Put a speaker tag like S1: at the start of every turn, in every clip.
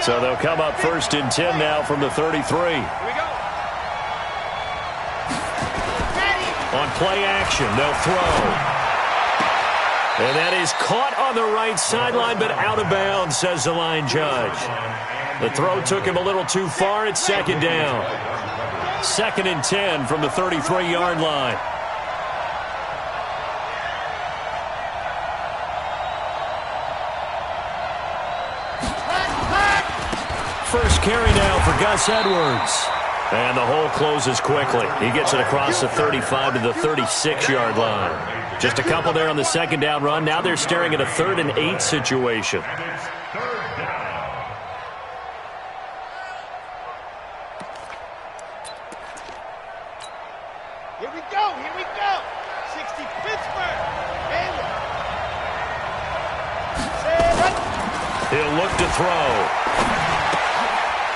S1: So they'll come up 1st and 10 now from the 33.
S2: Here we go.
S1: On play action, they'll throw. And that is caught on the right sideline, but out of bounds, says the line judge. The throw took him a little too far. It's 2nd down. 2nd and 10 from the 33-yard line. First carry now for Gus Edwards. And the hole closes quickly. He gets it across the 35 to the 36-yard line. Just a couple there on the 2nd down run. Now they're staring at a 3rd and 8 situation.
S2: Here we go. Here we go. 60 Pittsburgh.
S1: He'll look to throw.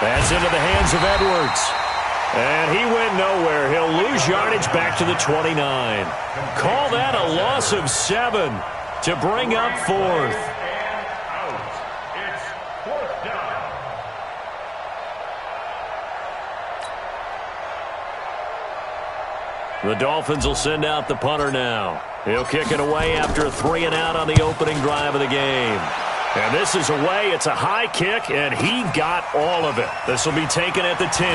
S1: That's into the hands of Edwards. And he went nowhere. He'll lose yardage back to the 29. Call that a loss of 7 to bring up 4th.
S3: It's 4th down.
S1: The Dolphins will send out the punter now. He'll kick it away after a 3 and out on the opening drive of the game. And this is away. It's a high kick, and he got all of it. This will be taken at the 10.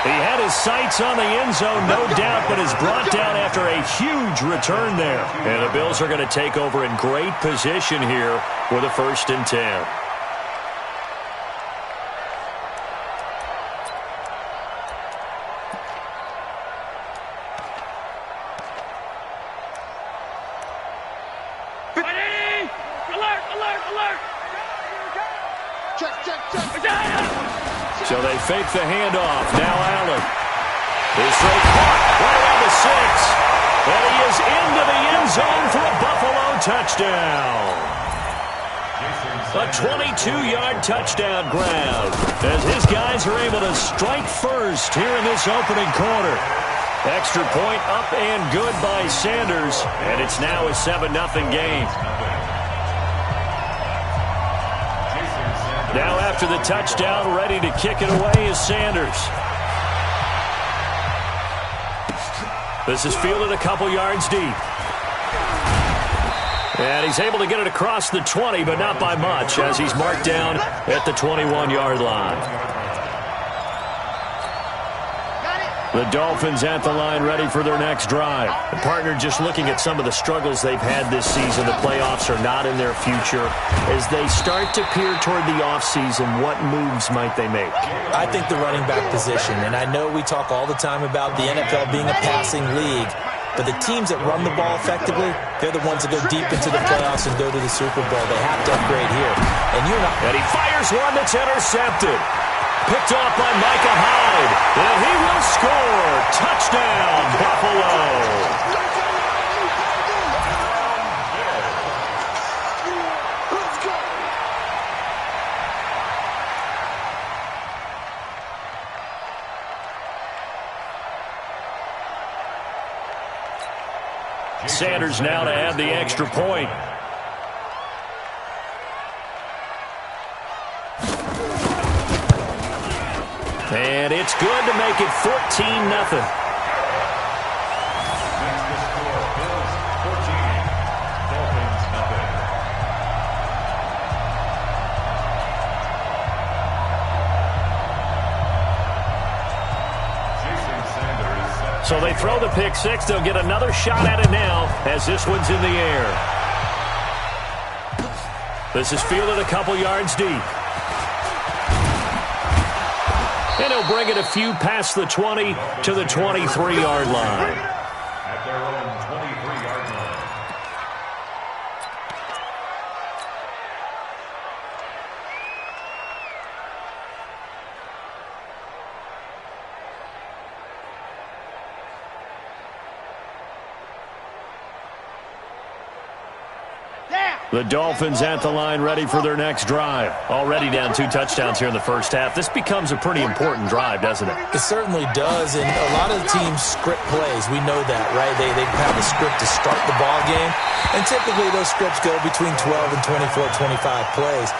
S1: He had his sights on the end zone, no doubt, but is brought down after a huge return there. And the Bills are going to take over in great position here with a 1st and 10. So they fake the handoff. Now Allen. His straight caught right around the 6. And he is into the end zone for a Buffalo touchdown. A 22-yard touchdown grab as his guys are able to strike first here in this opening quarter. Extra point up and good by Sanders. And it's now a 7-0 game. Now after the touchdown, ready to kick it away is Sanders. This is fielded a couple yards deep. And he's able to get it across the 20, but not by much, as he's marked down at the 21-yard line. The Dolphins at the line ready for their next drive. The partner just looking at some of the struggles they've had this season. The playoffs are not in their future. As they start to peer toward the offseason, what moves might they make?
S4: I think the running back position, and I know we talk all the time about the NFL being a passing league, but the teams that run the ball effectively, they're the ones that go deep into the playoffs and go to the Super Bowl. They have to upgrade here. And
S1: he fires one that's intercepted. Picked off by Micah Hyde. And he will score. Touchdown, Buffalo. Sanders now to add the extra point. And it's good to make it 14-0. So they throw the pick six. They'll get another shot at it now as this one's in the air. This is fielded a couple yards deep. And he'll bring it a few past the 20 to the 23-yard line.
S3: At their own 23-yard line.
S2: Down.
S1: The Dolphins at the line, ready for their next drive. Already down 2 touchdowns here in the first half. This becomes a pretty important drive, doesn't it?
S4: It certainly does, and a lot of the teams script plays. We know that, right? They have a script to start the ball game, and typically those scripts go between 12 and 24, 25 plays.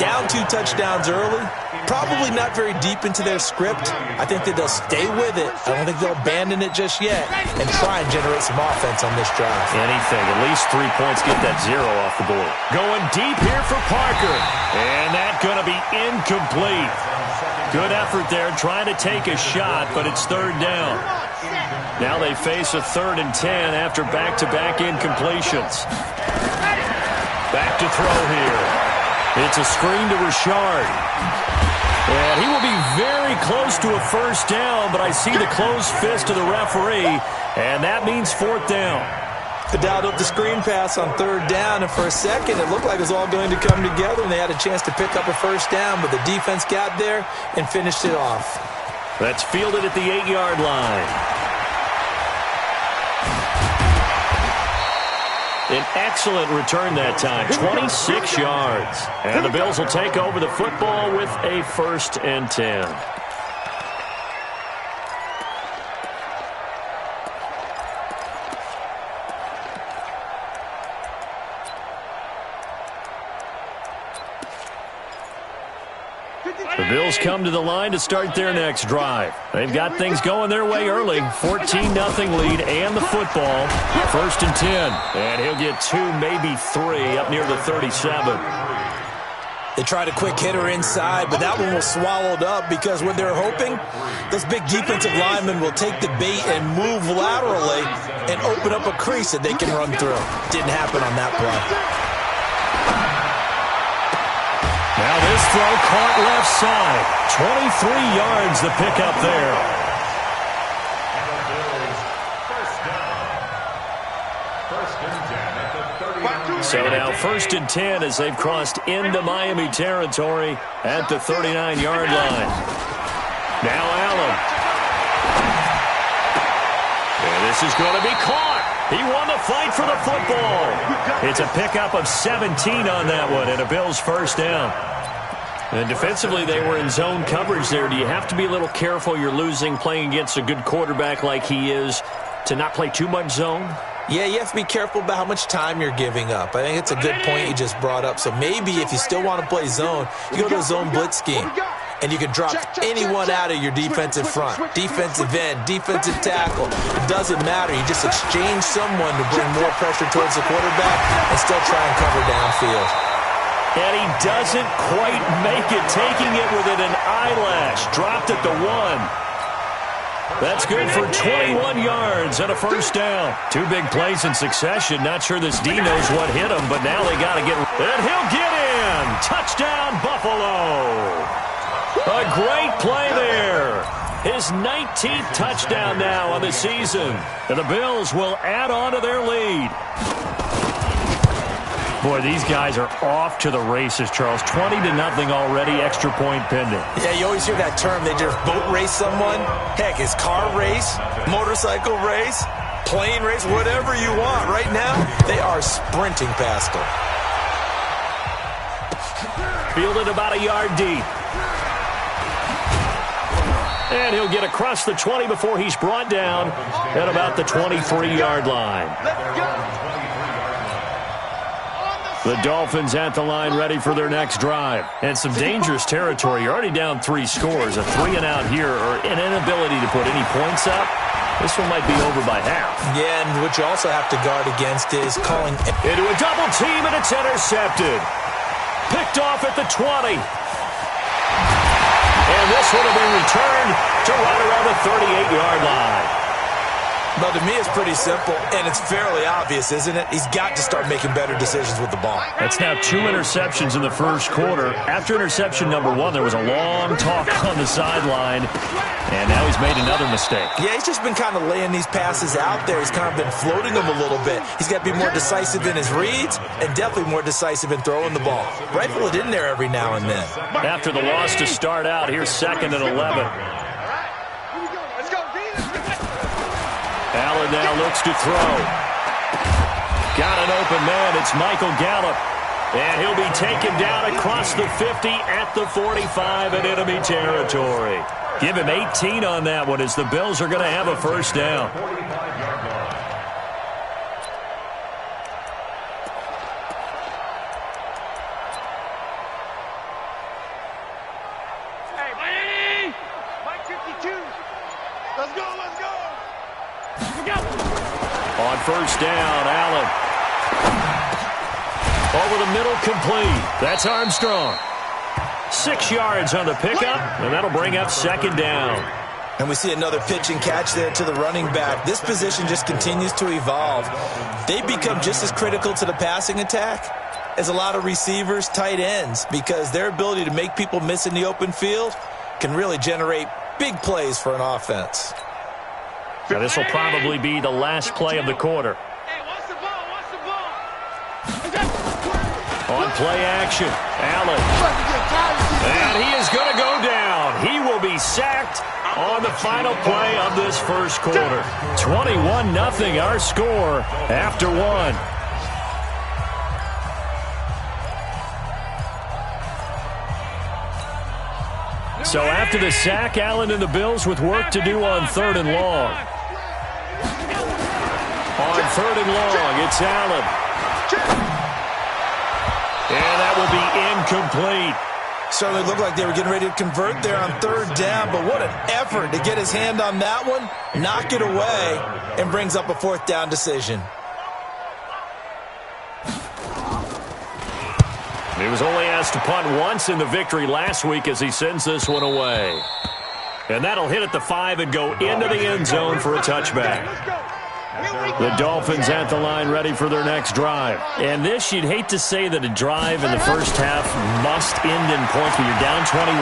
S4: Down 2 touchdowns early, probably not very deep into their script. I think that they'll stay with it. I don't think they'll abandon it just yet and try and generate some offense on this drive.
S1: Anything, at least 3 points, get that 0 off the board. Going deep here for Parker, and that's going to be incomplete. Good effort there, trying to take a shot, but it's 3rd down. Now they face a 3rd and 10 after back-to-back incompletions. Back to throw here. It's a screen to Richard. And he will be very close to a 1st down, but I see the closed fist of the referee, and that means 4th down.
S4: They dialed up the screen pass on 3rd down, and for a second it looked like it was all going to come together, and they had a chance to pick up a 1st down, but the defense got there and finished it off.
S1: That's fielded at the 8-yard line. An excellent return that time, 26 yards. And the Bills will take over the football with a 1st and 10. The Bills come to the line to start their next drive. They've got things going their way early. 14-0 lead and the football. 1st and 10. And he'll get 2, maybe 3 up near the 37.
S4: They tried a quick hitter inside, but that one was swallowed up because what they're hoping, those big defensive linemen will take the bait and move laterally and open up a crease that they can run through. Didn't happen on that play.
S1: Now this throw caught left side. 23 yards the pickup there. So now 1st and 10 as they've crossed into Miami territory at the 39-yard line. Now Allen. And this is going to be caught. He won the fight for the football. It's a pickup of 17 on that one and a Bills 1st down. And defensively, they were in zone coverage there. Do you have to be a little careful you're losing playing against a good quarterback like he is to not play too much zone?
S4: Yeah, you have to be careful about how much time you're giving up. I think it's a good point you just brought up. So maybe if you still want to play zone, you go to a zone blitz scheme. And you can drop anyone out of your defensive front. Defensive end, defensive tackle. It doesn't matter. You just exchange someone to bring more pressure towards the quarterback and still try and cover downfield.
S1: And he doesn't quite make it, taking it within an eyelash. Dropped at the 1. That's good for 21 yards and a 1st down. 2 big plays in succession. Not sure this D knows what hit him, but now they got to get... And he'll get in! Touchdown, Buffalo! A great play there. His 19th touchdown now on the season. And the Bills will add on to their lead. Boy, these guys are off to the races, Charles. 20-0 already, extra point pending.
S4: Yeah, you always hear that term. They just boat race someone. Heck, it's car race, motorcycle race, plane race, whatever you want. Right now, they are sprinting past them.
S1: Fielded about a yard deep. And he'll get across the 20 before he's brought down at about the 23-yard line. The Dolphins at the line ready for their next drive. And some dangerous territory. You're already down 3 scores. A 3-and-out here or an inability to put any points up. This one might be over by half. Yeah, and what you also have to guard against is calling into a double team, and it's intercepted. Picked off at the 20. And this would have been returned to right around the 38-yard line.
S4: Well, to me, it's pretty simple, and it's fairly obvious, isn't it? He's got to start making better decisions with the ball.
S1: That's now 2 interceptions in the first quarter. After interception number 1, there was a long talk on the sideline, and now he's made another mistake.
S4: Yeah, he's just been kind of laying these passes out there. He's kind of been floating them a little bit. He's got to be more decisive in his reads and definitely more decisive in throwing the ball. Rifle it in there every now and then.
S1: After the loss to start out, here's 2nd and 11. Allen now looks to throw. Got an open man. It's Michael Gallup. And he'll be taken down across the 50 at the 45 in enemy territory. Give him 18 on that one as the Bills are going to have a first down.
S2: Hey, Miami! Mike 52. Let's go, let's go. Let's go.
S1: On first down, Allen. Over the middle, complete. That's Armstrong. 6 yards on the pickup, and that'll bring up second down.
S4: And we see another pitch and catch there to the running back. This position just continues to evolve. They become just as critical to the passing attack as a lot of receivers, tight ends, because their ability to make people miss in the open field can really generate big plays for an offense.
S1: Now, this will probably be the last play of the quarter.
S2: Hey, what's the ball? What's the ball?
S1: On play action, Allen. And he is going to go down. He will be sacked on the final play of this first quarter. 21-0 our score after one. So after the sack, Allen and the Bills with work to do on 3rd and long. On 3rd and long, it's Allen. And that will be incomplete.
S4: Certainly looked like they were getting ready to convert there on 3rd down, but what an effort to get his hand on that one, knock it away, and brings up a 4th down decision.
S1: He was only asked to punt once in the victory last week as he sends this one away. And that'll hit at the 5 and go into the end zone for a touchback. The Dolphins at the line ready for their next drive. And this, you'd hate to say that a drive in the first half must end in points when you're down 21-0.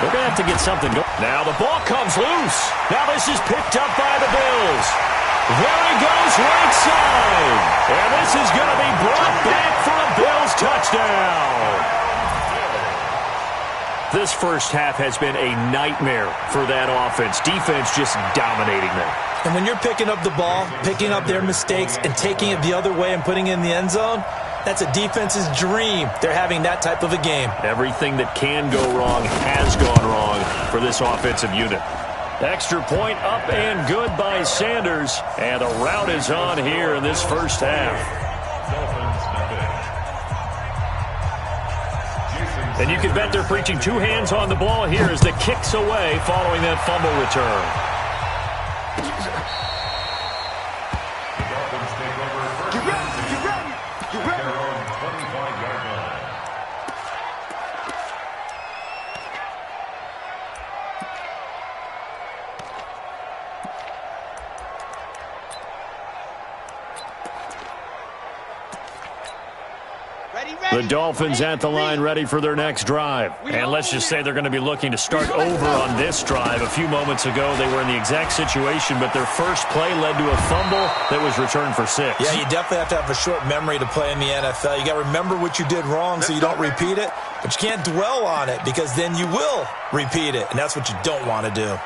S1: They're going to have to get something going. Now the ball comes loose. Now this is picked up by the Bills. There he goes right side. And this is going to be brought back for a Bills touchdown. This first half has been a nightmare for that offense. Defense just dominating them.
S4: And when you're picking up the ball, picking up their mistakes, and taking it the other way and putting it in the end zone, that's a defense's dream. They're having that type of a game.
S1: Everything that can go wrong has gone wrong for this offensive unit. Extra point up and good by Sanders. And the rout is on here in this first half. And you can bet they're preaching 2 hands on the ball here as the kick's away following that fumble return. The Dolphins at the line ready for their next drive. And let's just say they're going to be looking to start over on this drive. A few moments ago, they were in the exact situation, but their first play led to a fumble that was returned for 6.
S4: Yeah, you definitely have to have a short memory to play in the NFL. You got to remember what you did wrong so you don't repeat it, but you can't dwell on it because then you will repeat it, and that's what you don't want to do.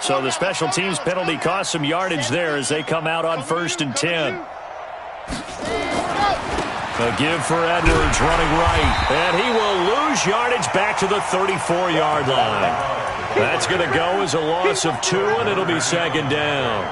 S1: So the special teams penalty cost some yardage there as they come out on 1st and 10. A give for Edwards running right. And he will lose yardage back to the 34-yard line. That's going to go as a loss of 2, and it'll be 2nd down.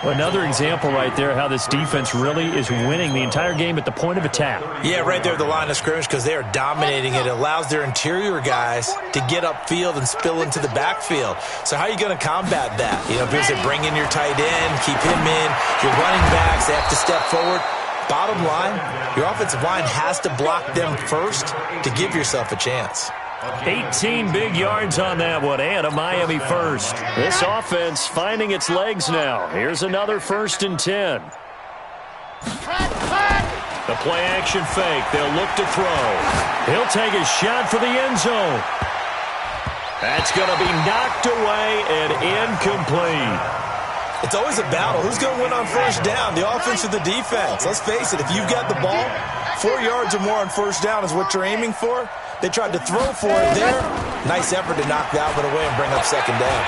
S1: Another example right there how this defense really is winning the entire game at the point of attack.
S4: Yeah, right there at the line of scrimmage because they are dominating it. It allows their interior guys to get upfield and spill into the backfield. So how are you going to combat that? You know, because they bring in your tight end, keep him in. Your running backs, they have to step forward. Bottom line, your offensive line has to block them first to give yourself a chance.
S1: 18 big yards on that one, and a Miami first. This offense finding its legs now. Here's another 1st and 10. The play action fake. They'll look to throw. He'll take a shot for the end zone. That's going to be knocked away and incomplete.
S4: It's always a battle. Who's going to win on 1st down, the offense or the defense? Let's face it, if you've got the ball, 4 yards or more on 1st down is what you're aiming for. They tried to throw for it there. Nice effort to knock that one away and bring up 2nd down.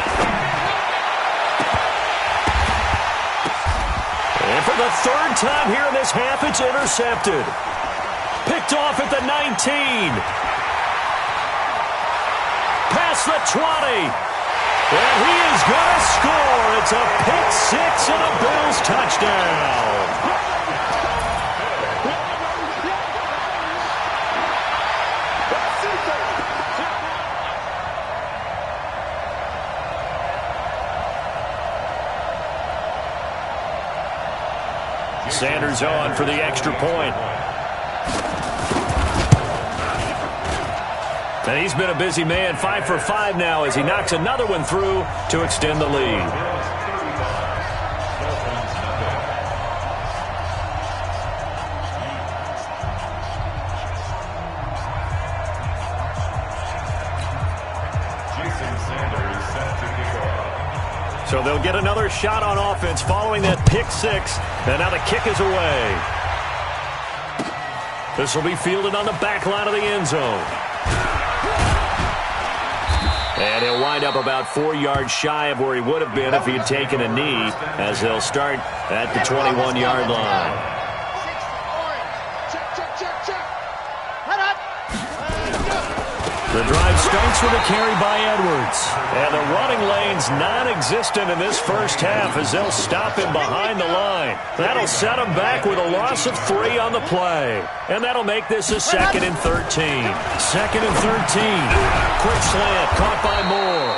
S1: And for the third time here in this half, it's intercepted. Picked off at the 19. Past the 20. And he is going to score. It's a pick six and a Bills touchdown. Sanders on for the extra point. And he's been a busy man, 5 for 5 now as he knocks another one through to extend the lead. So they'll get another shot on offense following that pick six. And now the kick is away. This will be fielded on the back line of the end zone. And he'll wind up about 4 yards shy of where he would have been if he had taken a knee, as they'll start at the 21-yard line. The drive starts with a carry by Edwards. And the running lane's non-existent in this first half as they'll stop him behind the line. That'll set him back with a loss of 3 on the play. And that'll make this a 2nd and 13. 2nd and 13. Quick slant caught by Moore.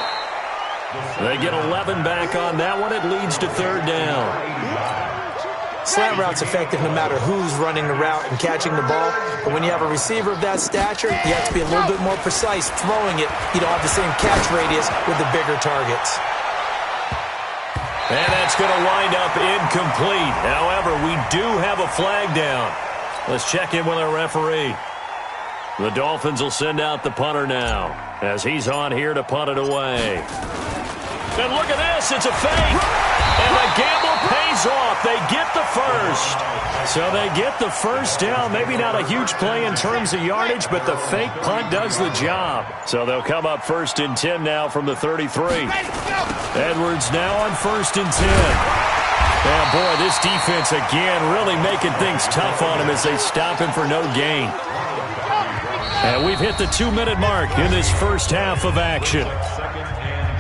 S1: They get 11 back on that one. It leads to 3rd down.
S4: Slant route's effective no matter who's running the route and catching the ball. But when you have a receiver of that stature, you have to be a little bit more precise throwing it. You don't have the same catch radius with the bigger targets.
S1: And that's going to wind up incomplete. However, we do have a flag down. Let's check in with our referee. The Dolphins will send out the punter now as he's on here to punt it away. And look at this. It's a fake. And the gamble pays off. They get the first. So they get the first down. Maybe not a huge play in terms of yardage, but the fake punt does the job. So they'll come up 1st and 10 now from the 33. Edwards now on 1st and 10. Oh, boy, this defense again really making things tough on him as they stop him for no gain. And we've hit the 2-minute mark in this first half of action.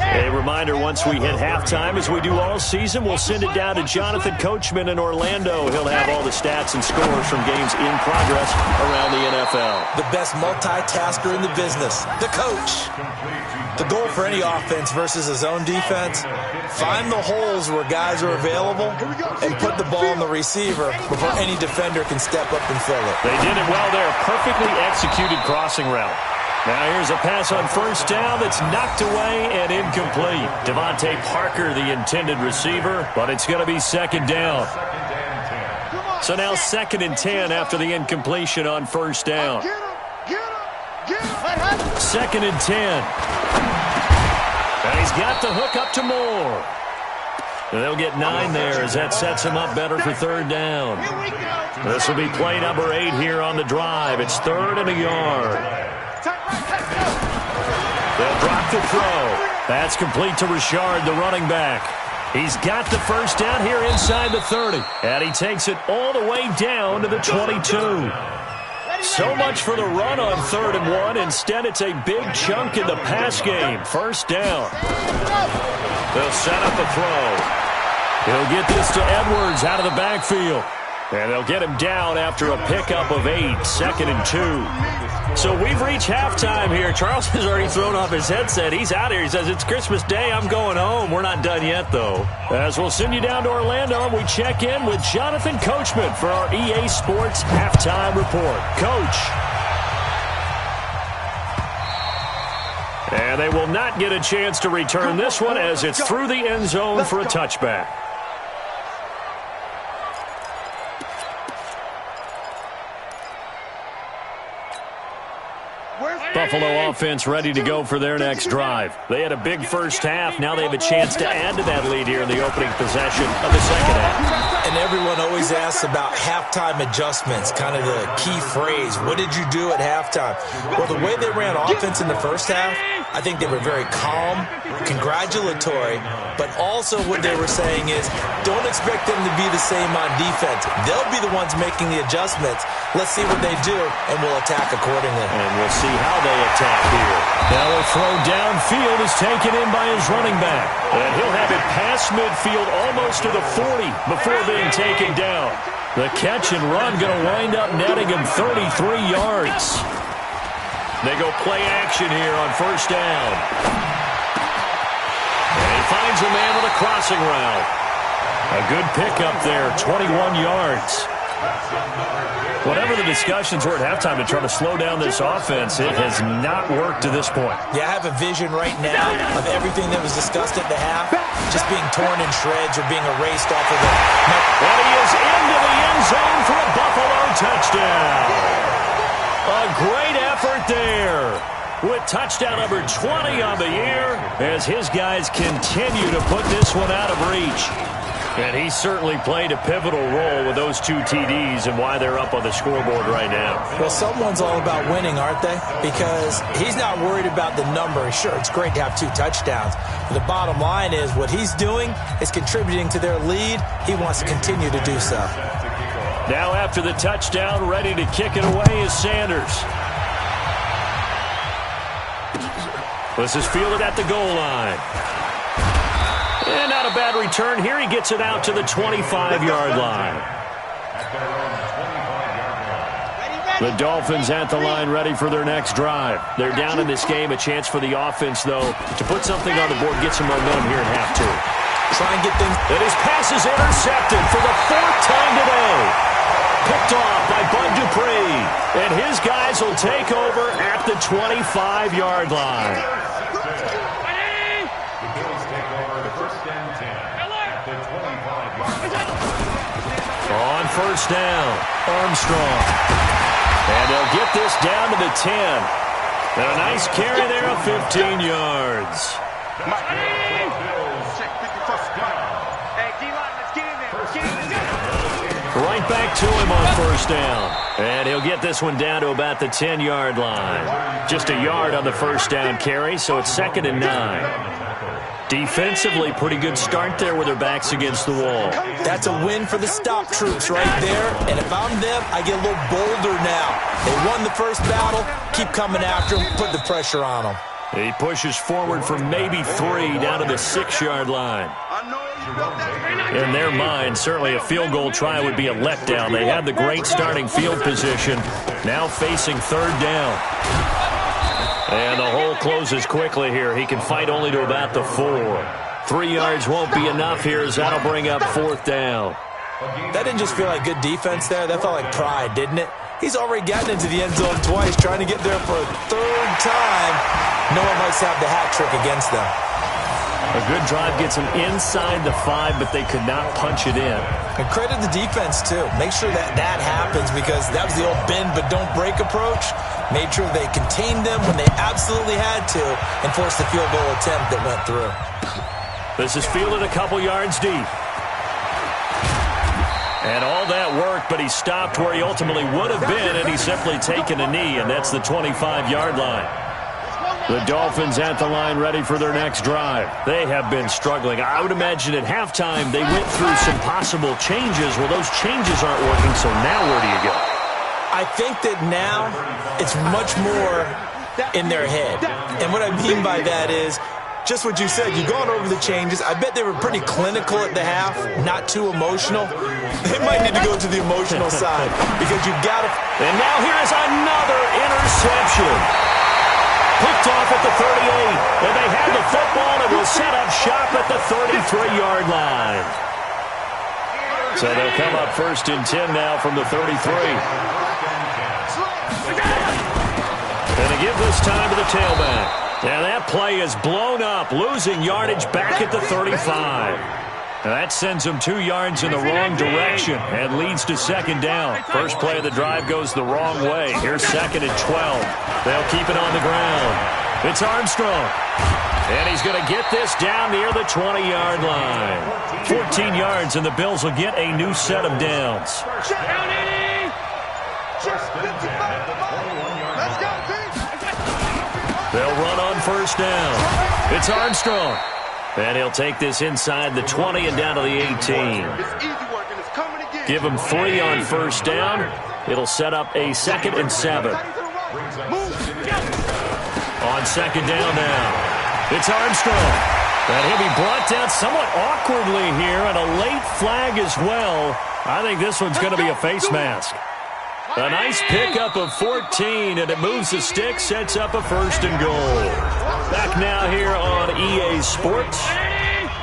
S1: A reminder, once we hit halftime, as we do all season, we'll send it down to Jonathan Coachman in Orlando. He'll have all the stats and scores from games in progress around the NFL.
S4: The best multitasker in the business, the coach. The goal for any offense versus a zone defense, find the holes where guys are available and put the ball on the receiver before any defender can step up and fill it.
S1: They did it well there. Perfectly executed crossing route. Now here's a pass on 1st down that's knocked away and incomplete. Devontae Parker, the intended receiver, but it's going to be 2nd down. So now 2nd and 10 after the incompletion on 1st down. 2nd and 10. And he's got the hook up to Moore. And they'll get 9 there as that sets him up better for 3rd down. This will be play number 8 here on the drive. It's 3rd and a yard. They'll drop the throw. That's complete to Richard, the running back. He's got the first down here inside the 30. And he takes it all the way down to the 22. So much for the run on 3rd and 1. Instead, it's a big chunk in the pass game. 1st down. They'll set up a throw. He'll get this to Edwards out of the backfield. And they'll get him down after a pickup of 8, 2nd and 2. So we've reached halftime here. Charles has already thrown off his headset. He's out here. He says, it's Christmas Day. I'm going home. We're not done yet, though. As we'll send you down to Orlando, and we check in with Jonathan Coachman for our EA Sports Halftime Report. Coach. And they will not get a chance to return this one as it's through the end zone for a touchback. Buffalo offense ready to go for their next drive. They had a big first half. Now they have a chance to add to that lead here in the opening possession of the second half.
S4: And everyone always asks about halftime adjustments, kind of the key phrase. What did you do at halftime? Well, the way they ran offense in the first half, I think they were very calm, congratulatory, but also what they were saying is don't expect them to be the same on defense. They'll be the ones making the adjustments. Let's see what they do, and we'll attack accordingly.
S1: And we'll see how they attack here. Now a throw downfield is taken in by his running back. And he'll have it past midfield almost to the 40 before being taken down. The catch and run going to wind up netting him 33 yards. They go play action here on first down. And he finds a man with a crossing route. A good pickup there, 21 yards. Whatever the discussions were at halftime to try to slow down this offense, it has not worked to this point.
S4: Yeah, I have a vision right now of everything that was discussed at the half just being torn in shreds or being erased off of it.
S1: And he is into the end zone for a Buffalo touchdown. A great effort there with touchdown number 20 on the year as his guys continue to put this one out of reach. And he certainly played a pivotal role with those two TDs and why they're up on the scoreboard right now.
S4: Well, someone's all about winning, aren't they? Because he's not worried about the number. Sure, it's great to have 2 touchdowns. But the bottom line is what he's doing is contributing to their lead. He wants to continue to do so.
S1: Now after the touchdown, ready to kick it away is Sanders. This is fielded at the goal line. And not a bad return here. He gets it out to the 25-yard line. The Dolphins at the line ready for their next drive. They're down in this game. A chance for the offense, though, to put something on the board, get some momentum here in half two.
S4: Try and get things.
S1: And his pass is intercepted for the 4th time today. Picked off by Bud Dupree. And his guys will take over at the 25-yard line. On first down, Armstrong. And they'll get this down to the 10. And a nice carry there of 15 yards. Right back to him on first down. And he'll get this one down to about the 10-yard line. Just a yard on the first down carry, so it's 2nd and 9. Defensively, pretty good start there with their backs against the wall.
S4: That's a win for the stop troops right there. And if I'm them, I get a little bolder now. They won the first battle. Keep coming after them. Put the pressure on them.
S1: He pushes forward for maybe 3 down to the 6-yard line. In their mind, certainly a field goal try would be a letdown. They had the great starting field position. Now facing 3rd down. And the hole closes quickly here. He can fight only to about the 4. 3 yards won't be enough here as that'll bring up 4th down.
S4: That didn't just feel like good defense there. That felt like pride, didn't it? He's already gotten into the end zone twice, trying to get there for a 3rd time. No one likes to have the hat trick against them.
S1: A good drive gets them inside the 5, but they could not punch it in.
S4: And credit the defense, too. Make sure that happens because that was the old bend but don't break approach. Made sure they contained them when they absolutely had to and forced the field goal attempt that went through.
S1: This is fielded a couple yards deep. And all that work, but he stopped where he ultimately would have been, and he's simply taken a knee, and that's the 25-yard line. The Dolphins at the line ready for their next drive. They have been struggling. I would imagine at halftime they went through some possible changes. Well, those changes aren't working, so now where do you go?
S4: I think that now it's much more in their head. And what I mean by that is just what you said. You've gone over the changes. I bet they were pretty clinical at the half, not too emotional. They might need to go to the emotional side because you've got to.
S1: And now here is another interception. Picked off at the 38. And they have the football and will set up shop at the 33-yard line. So they'll come up 1st and 10 now from the 33. And they give this time to the tailback. And that play is blown up, losing yardage back at the 35. That sends them 2 yards in the wrong direction and leads to second down. First play of the drive goes the wrong way. Here's second and 12. They'll keep it on the ground. It's Armstrong. And he's going to get this down near the 20-yard line. 14 yards, and the Bills will get a new set of downs. They'll run on first down. It's Armstrong. And he'll take this inside the 20 and down to the 18. Give him 3 on first down. It'll set up a 2nd and 7. On second down now, it's Armstrong. And he'll be brought down somewhat awkwardly here, and a late flag as well. I think this one's going to be a face mask. A nice pickup of 14, and it moves the stick, sets up a 1st and goal. Back now here on EA Sports.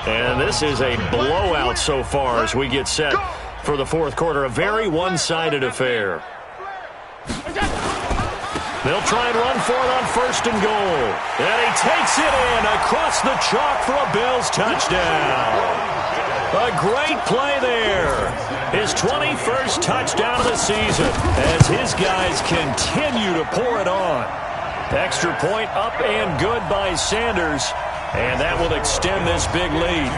S1: And this is a blowout so far as we get set for the 4th quarter. A very one-sided affair. They'll try and run for it on 1st and goal. And he takes it in across the chalk for a Bills touchdown. A great play there. His 21st touchdown of the season as his guys continue to pour it on. Extra point up and good by Sanders. And that will extend this big lead.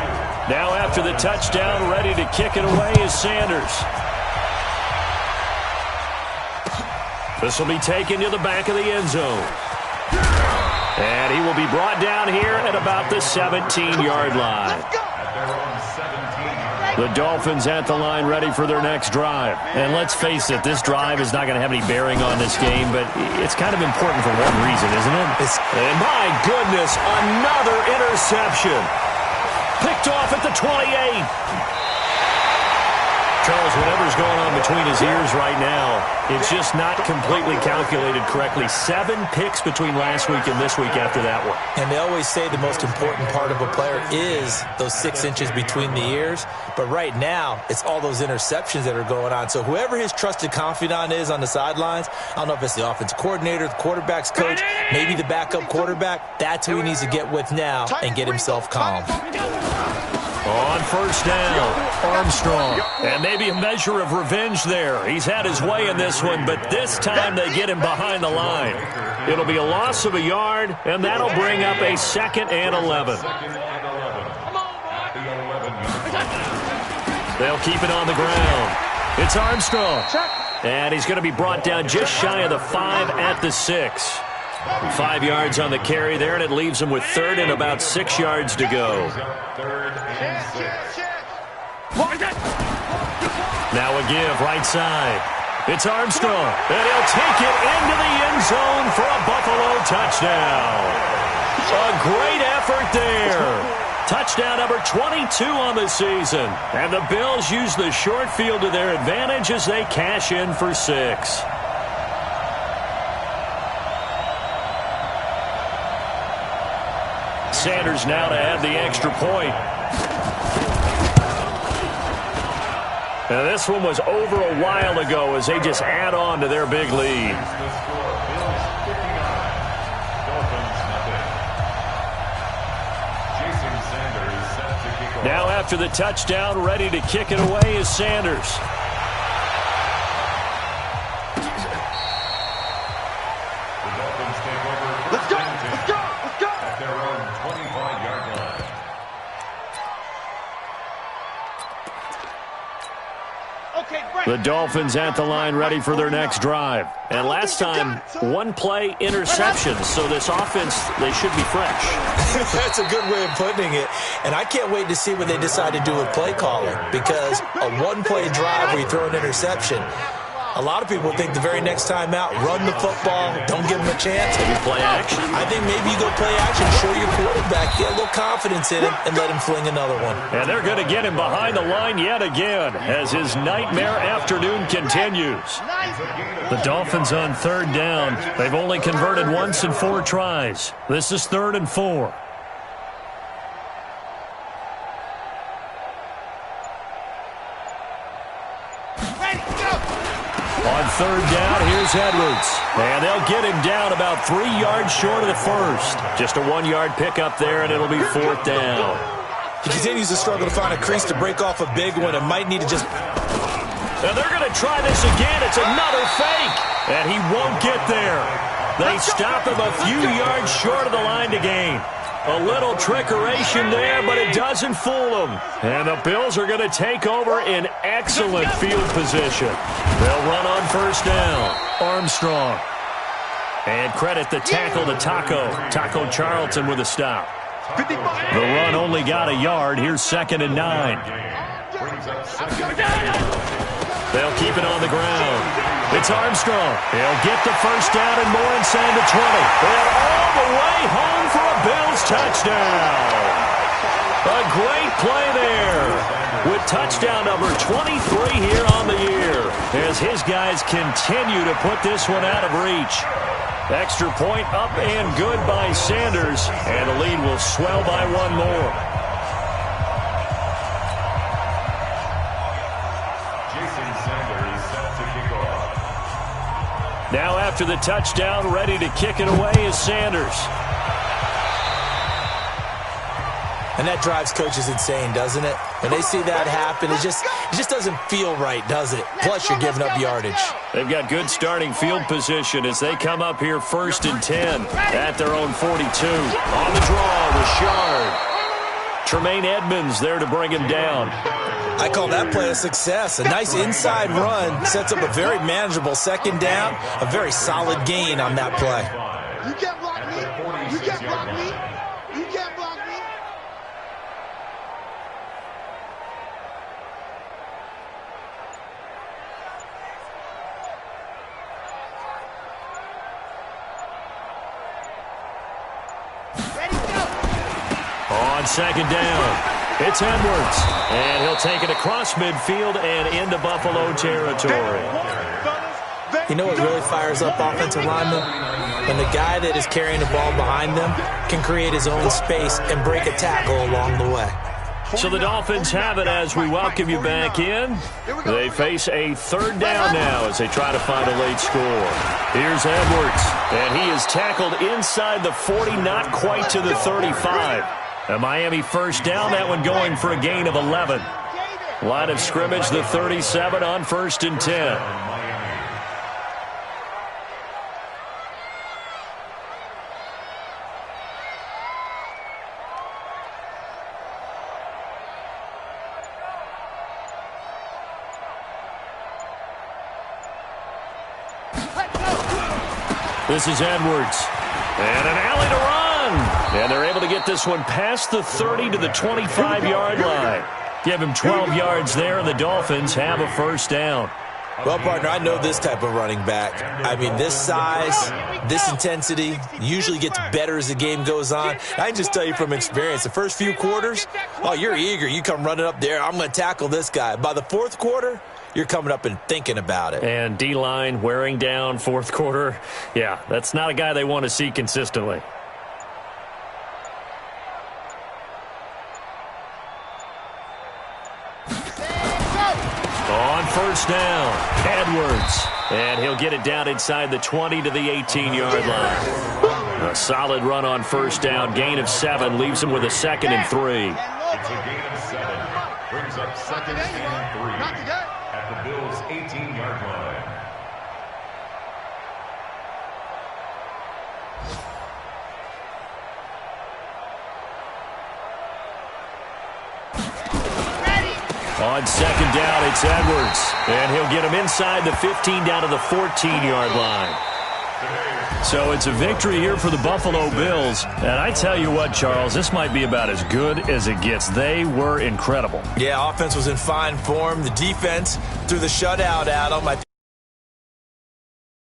S1: Now after the touchdown, ready to kick it away is Sanders. This will be taken to the back of the end zone. And he will be brought down here at about the 17-yard line. The Dolphins at the line ready for their next drive. And let's face it, this drive is not going to have any bearing on this game, but it's kind of important for one reason, isn't it? And my goodness, another interception. Picked off at the 28. Charles, whatever's going on between his ears right now, it's just not completely calculated correctly. 7 picks between last week and this week after that one.
S4: And they always say the most important part of a player is those 6 inches between the ears. But right now, it's all those interceptions that are going on. So whoever his trusted confidant is on the sidelines, I don't know if it's the offensive coordinator, the quarterback's coach, maybe the backup quarterback, that's who he needs to get with now and get himself calm.
S1: On first down, Armstrong. And maybe a measure of revenge there. He's had his way in this one, but this time they get him behind the line. It'll be a loss of a yard, and that'll bring up a 2nd and 11. They'll keep it on the ground. It's Armstrong. And he's going to be brought down just shy of the 5 at the 6. 5 yards on the carry there, and it leaves him with 3rd and about 6 yards to go. Now a give right side. It's Armstrong, and he'll take it into the end zone for a Buffalo touchdown. A great effort there. Touchdown number 22 on the season. And the Bills use the short field to their advantage as they cash in for 6. Sanders now to add the extra point. Now this one was over a while ago as they just add on to their big lead. Now after the touchdown, ready to kick it away is Sanders. The Dolphins at the line ready for their next drive. And last time, 1 play interception. So this offense, they should be fresh.
S4: That's a good way of putting it. And I can't wait to see what they decide to do with play calling. Because a 1-play drive where you throw an interception, a lot of people think the very next time out, run the football, don't give them a chance.
S1: Maybe play action.
S4: I think maybe you go play action, show your quarterback, get a little confidence in him, and let him fling another one.
S1: And they're going to get him behind the line yet again as his nightmare afternoon continues. The Dolphins on 3rd down. They've only converted once in 4 tries. This is 3rd and 4. On 3rd down, here's Edwards. And they'll get him down about 3 yards short of the 1st. Just a 1-yard pickup there, and it'll be 4th down.
S4: He continues to struggle to find a crease to break off a big one and might need to just...
S1: And they're going to try this again. It's another fake. And he won't get there. They stop him a few yards short of the line to gain. A little trickeration there, but it doesn't fool them. And the Bills are going to take over in excellent field position. They'll run on first down. Armstrong. And credit the tackle to Taco Charlton with a stop. The run only got a yard. Here's 2nd and 9. They'll keep it on the ground. It's Armstrong. He'll get the first down and more inside the 20. And all the way home for a Bills touchdown. A great play there with touchdown number 23 here on the year as his guys continue to put this one out of reach. Extra point up and good by Sanders, and the lead will swell by one more. Now after the touchdown, ready to kick it away is Sanders.
S4: And that drives coaches insane, doesn't it? When they see that happen, it just doesn't feel right, does it? Plus, you're giving up yardage.
S1: They've got good starting field position as they come up here 1st and 10 at their own 42. On the draw, Richard. Tremaine Edmonds there to bring him down.
S4: I call that play a success. A nice inside run sets up a very manageable 2nd down. A very solid gain on that play.
S2: You can't block me. You can't block me. You can't block me.
S1: On 2nd down, it's Edwards, and he'll take it across midfield and into Buffalo territory.
S4: You know what really fires up offensive linemen? When the guy that is carrying the ball behind them can create his own space and break a tackle along the way.
S1: So the Dolphins have it as we welcome you back in. They face a 3rd down now as they try to find a late score. Here's Edwards, and he is tackled inside the 40, not quite to the 35. A Miami 1st down, that one going for a gain of 11. Line of scrimmage, the 37 on 1st and 10. This is Edwards. And an alley to run. And they're able to get this one past the 30 to the 25-yard line. Give him 12 yards there, and the Dolphins have a 1st down.
S4: Well, partner, I know this type of running back. I mean, this size, this intensity usually gets better as the game goes on. I can just tell you from experience, the first few quarters, oh, you're eager. You come running up there, I'm going to tackle this guy. By the 4th quarter, you're coming up and thinking about it.
S1: And D-line wearing down 4th quarter. Yeah, that's not a guy they want to see consistently. On 1st down, Edwards. And he'll get it down inside the 20 to the 18-yard line. A solid run on 1st down. Gain of 7 leaves him with a 2nd and 3.
S3: It's a gain of 7. Brings up 2nd and 3 at the Bills' 18-yard line.
S1: On 2nd down, it's Edwards. And he'll get him inside the 15 down to the 14-yard line. So it's a victory here for the Buffalo Bills. And I tell you what, Charles, this might be about as good as it gets. They were incredible.
S4: Yeah, offense was in fine form. The defense threw the shutout at them.